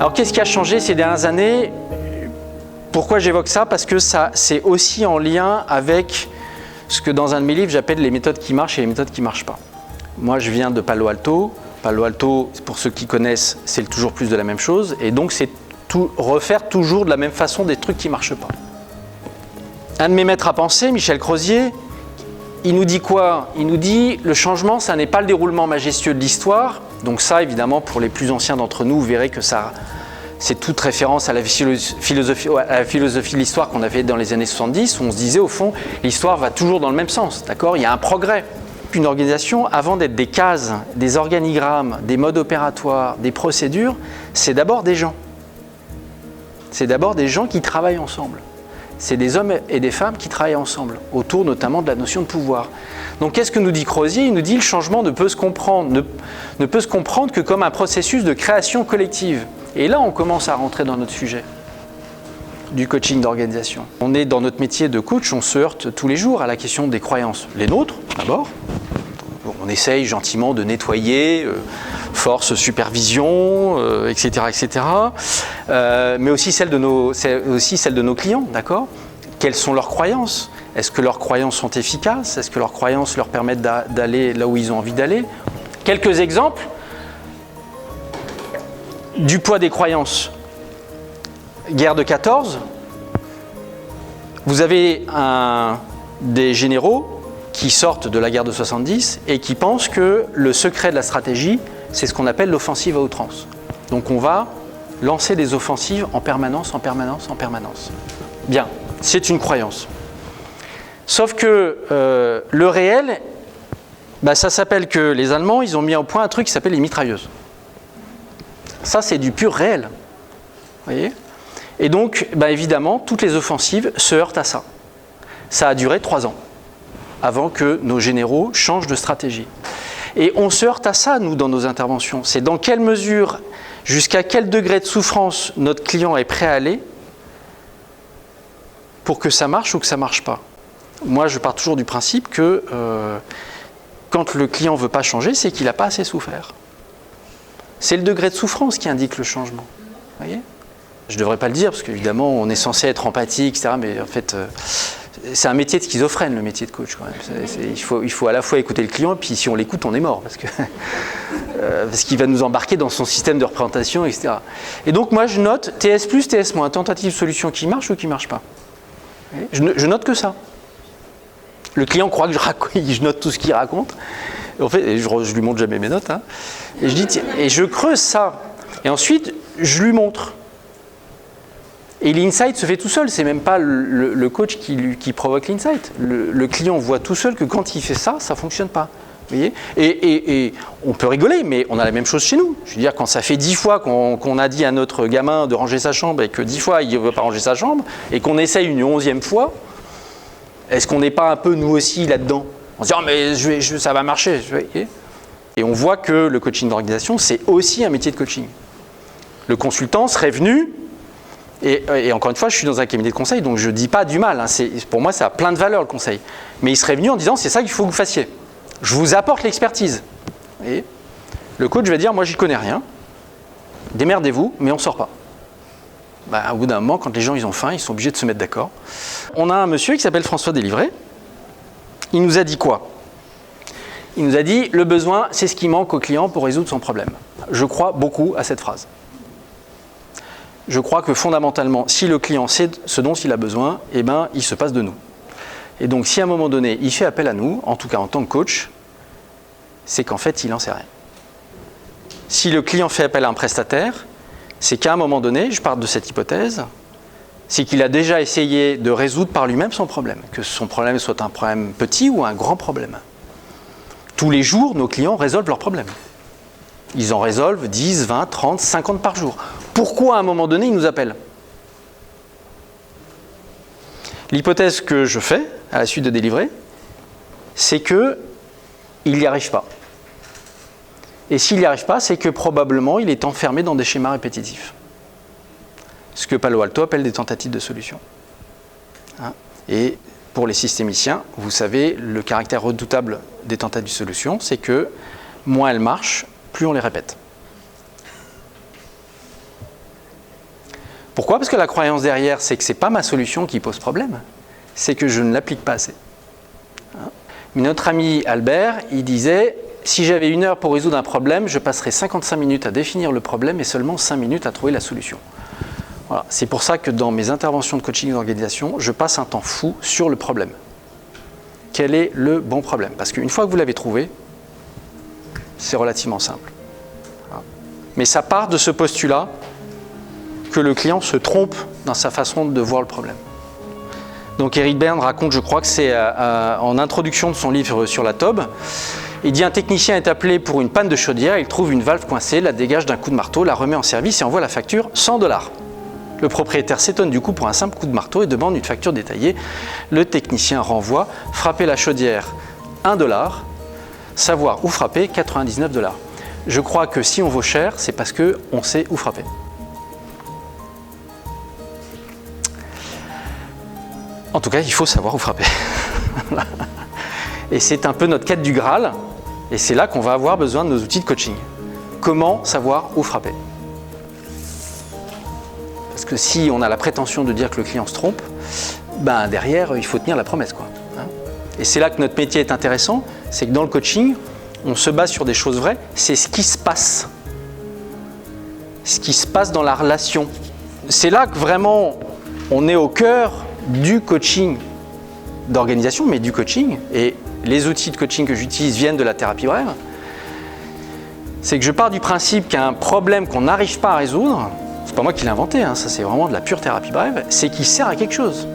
Alors qu'est-ce qui a changé ces dernières années? Pourquoi j'évoque ça? Parce que c'est aussi en lien avec ce que dans un de mes livres j'appelle les méthodes qui marchent et les méthodes qui ne marchent pas. Moi je viens de Palo Alto. Palo Alto, pour ceux qui connaissent, c'est toujours plus de la même chose. Et donc c'est refaire toujours de la même façon des trucs qui ne marchent pas. Un de mes maîtres à penser, Michel Crozier, il nous dit quoi? Il nous dit le changement, ça n'est pas le déroulement majestueux de l'histoire. Donc ça, évidemment, pour les plus anciens d'entre nous, vous verrez que ça, c'est toute référence à la philosophie de l'histoire qu'on avait dans les années 70, où on se disait, au fond, l'histoire va toujours dans le même sens, d'accord? Il y a un progrès. Une organisation, avant d'être des cases, des organigrammes, des modes opératoires, des procédures, c'est d'abord des gens. C'est d'abord des gens qui travaillent ensemble. C'est des hommes et des femmes qui travaillent ensemble, autour notamment de la notion de pouvoir. Donc qu'est-ce que nous dit Crozier? Il nous dit que le changement ne peut se comprendre que comme un processus de création collective. Et là, on commence à rentrer dans notre sujet du coaching d'organisation. On est dans notre métier de coach, on se heurte tous les jours à la question des croyances. Les nôtres, d'abord. On essaye gentiment de nettoyer, force, supervision, etc. etc. Mais aussi celle de nos clients, d'accord? Quelles sont leurs croyances? Est-ce que leurs croyances sont efficaces? Est-ce que leurs croyances leur permettent d'aller là où ils ont envie d'aller? Quelques exemples du poids des croyances. Guerre de 14, vous avez des généraux qui sortent de la guerre de 70 et qui pensent que le secret de la stratégie, c'est ce qu'on appelle l'offensive à outrance. Donc on va lancer des offensives en permanence, en permanence, en permanence. Bien, c'est une croyance. Sauf que le réel, ça s'appelle que les Allemands, ils ont mis au point un truc qui s'appelle les mitrailleuses. Ça, c'est du pur réel. Vous voyez ? Et donc, évidemment, toutes les offensives se heurtent à ça. Ça a duré 3 ans, avant que nos généraux changent de stratégie. Et on se heurte à ça, nous, dans nos interventions. C'est dans quelle mesure, jusqu'à quel degré de souffrance notre client est prêt à aller pour que ça marche ou que ça ne marche pas. Moi, je pars toujours du principe que quand le client ne veut pas changer, c'est qu'il n'a pas assez souffert. C'est le degré de souffrance qui indique le changement. Vous voyez ? Je ne devrais pas le dire, parce qu'évidemment, on est censé être empathique, etc. Mais en fait, c'est un métier de schizophrène, le métier de coach, quand même. Il faut à la fois écouter le client, et puis si on l'écoute, on est mort, parce qu'il va nous embarquer dans son système de représentation, etc. Et donc, moi, je note TS+, TS-, tentative solution qui marche ou qui ne marche pas. Je note que ça. Le client croit que je note tout ce qu'il raconte. En fait, je lui montre jamais mes notes. Et je dis, et je creuse ça. Et ensuite, je lui montre. Et l'insight se fait tout seul. C'est même pas le coach qui provoque l'insight. Le client voit tout seul que quand il fait ça, ça fonctionne pas. Vous voyez ? Et on peut rigoler, mais on a la même chose chez nous. Je veux dire, quand ça fait 10 fois qu'on a dit à notre gamin de ranger sa chambre et que 10 fois il ne veut pas ranger sa chambre, et qu'on essaye une 11e fois, est-ce qu'on n'est pas un peu nous aussi là-dedans ? On se dit, oh, mais ça va marcher. Et on voit que le coaching d'organisation, c'est aussi un métier de coaching. Le consultant serait venu, et encore une fois, je suis dans un cabinet de conseil, donc je ne dis pas du mal. Pour moi, ça a plein de valeur, le conseil. Mais il serait venu en disant, c'est ça qu'il faut que vous fassiez. Je vous apporte l'expertise. Et le coach va dire, moi, j'y connais rien. Démerdez-vous, mais on ne sort pas. Au bout d'un moment, quand les gens ils ont faim, ils sont obligés de se mettre d'accord. On a un monsieur qui s'appelle François Délivré. Il nous a dit quoi ? Il nous a dit, le besoin, c'est ce qui manque au client pour résoudre son problème. Je crois beaucoup à cette phrase. Je crois que fondamentalement, si le client sait ce dont il a besoin, il se passe de nous. Et donc, si à un moment donné, il fait appel à nous, en tout cas en tant que coach, c'est qu'en fait, il n'en sait rien. Si le client fait appel à un prestataire, c'est qu'à un moment donné, je pars de cette hypothèse, c'est qu'il a déjà essayé de résoudre par lui-même son problème, que son problème soit un problème petit ou un grand problème. Tous les jours, nos clients résolvent leurs problèmes. Ils en résolvent 10, 20, 30, 50 par jour. Pourquoi à un moment donné, ils nous appellent ? L'hypothèse que je fais, à la suite de Délivré, c'est qu'il n'y arrive pas. Et s'il n'y arrive pas, c'est que probablement il est enfermé dans des schémas répétitifs. Ce que Palo Alto appelle des tentatives de solution. Et pour les systémiciens, vous savez, le caractère redoutable des tentatives de solution, c'est que moins elles marchent, plus on les répète. Pourquoi? Parce que la croyance derrière, c'est que ce n'est pas ma solution qui pose problème, c'est que je ne l'applique pas assez. Mais notre ami Albert, il disait, si j'avais 1 heure pour résoudre un problème, je passerais 55 minutes à définir le problème et seulement 5 minutes à trouver la solution. Voilà. C'est pour ça que dans mes interventions de coaching d'organisation, je passe un temps fou sur le problème. Quel est le bon problème? Parce qu'une fois que vous l'avez trouvé, c'est relativement simple. Mais ça part de ce postulat que le client se trompe dans sa façon de voir le problème. Donc Eric Berne raconte, je crois que c'est en introduction de son livre sur la TOB, il dit: un technicien est appelé pour une panne de chaudière, il trouve une valve coincée, la dégage d'un coup de marteau, la remet en service et envoie la facture $100. Le propriétaire s'étonne du coup pour un simple coup de marteau et demande une facture détaillée. Le technicien renvoie: frapper la chaudière $1, savoir où frapper $99. Je crois que si on vaut cher, c'est parce qu'on sait où frapper. En tout cas, il faut savoir où frapper. Et c'est un peu notre quête du Graal, et c'est là qu'on va avoir besoin de nos outils de coaching. Comment savoir où frapper? Parce que si on a la prétention de dire que le client se trompe, ben derrière, il faut tenir la promesse, quoi. Et c'est là que notre métier est intéressant, c'est que dans le coaching, on se base sur des choses vraies, c'est ce qui se passe. Ce qui se passe dans la relation. C'est là que vraiment, on est au cœur du coaching d'organisation, mais du coaching, et les outils de coaching que j'utilise viennent de la thérapie brève, c'est que je pars du principe qu'un problème qu'on n'arrive pas à résoudre, c'est pas moi qui l'ai inventé, ça c'est vraiment de la pure thérapie brève, c'est qu'il sert à quelque chose.